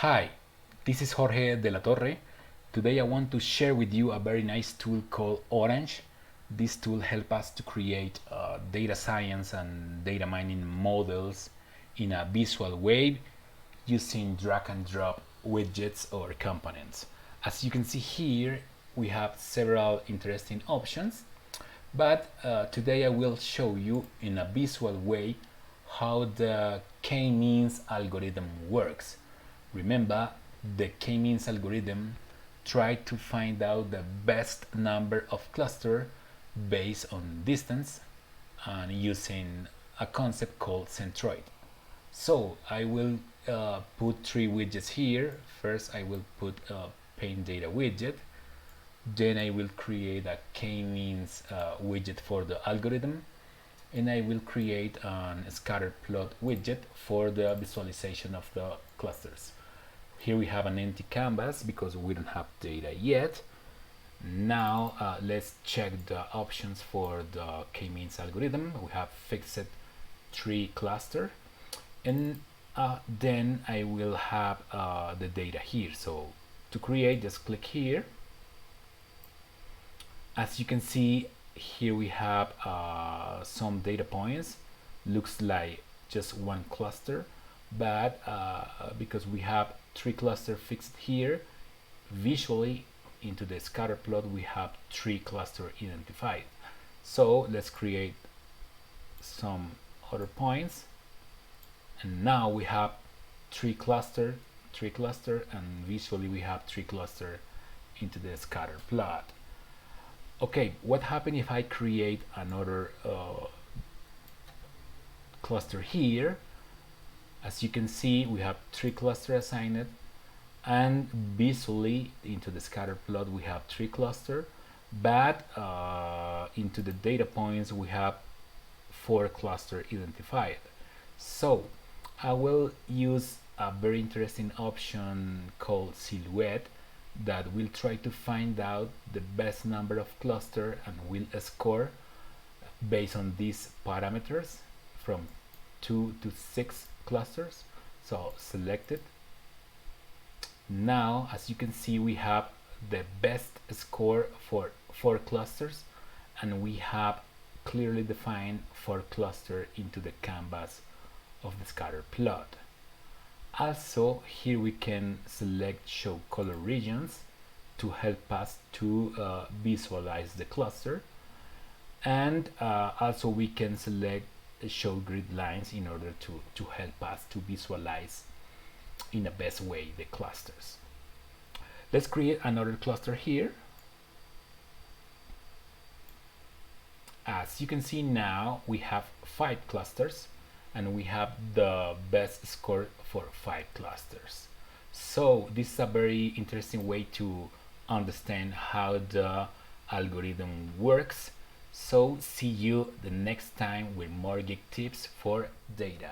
Hi, this is Jorge de la Torre. Today I want to share with you a very nice tool called Orange. This tool helps us to create data science and data mining models in a visual way using drag and drop widgets or components. As you can see here, we have several interesting options, but today I will show you in a visual way how the k-means algorithm works. Remember, the k-means algorithm tried to find out the best number of cluster based on distance and using a concept called centroid. So I will put three widgets here. First I will put a paint data widget, then I will create a k-means widget for the algorithm, and I will create a scatter plot widget for the visualization of the clusters. Here we have an empty canvas because we don't have data yet. Now let's check the options for the k-means algorithm. We have fixed tree cluster, and then I will have the data here. So to create, just click here. As you can see, here we have some data points. Looks like just one cluster, but because we have three cluster fixed here, visually into the scatter plot we have three cluster identified. So let's create some other points, and now we have three cluster, and visually we have three cluster into the scatter plot. Okay, what happens if I create another cluster here? As you can see, we have three clusters assigned, and visually into the scatter plot we have three clusters, but into the data points we have four clusters identified. So I will use a very interesting option called silhouette that will try to find out the best number of clusters and will score based on these parameters from 2 to 6 clusters. So select it. Now as you can see, we have the best score for 4 clusters, and we have clearly defined 4 clusters into the canvas of the scatter plot. Also here we can select show color regions to help us to visualize the cluster, and also we can select show grid lines in order to help us to visualize in the best way the clusters. Let's create another cluster here. As you can see, now we have 5 clusters, and we have the best score for 5 clusters. So this is a very interesting way to understand how the algorithm works. So see you the next time with more geek tips for data.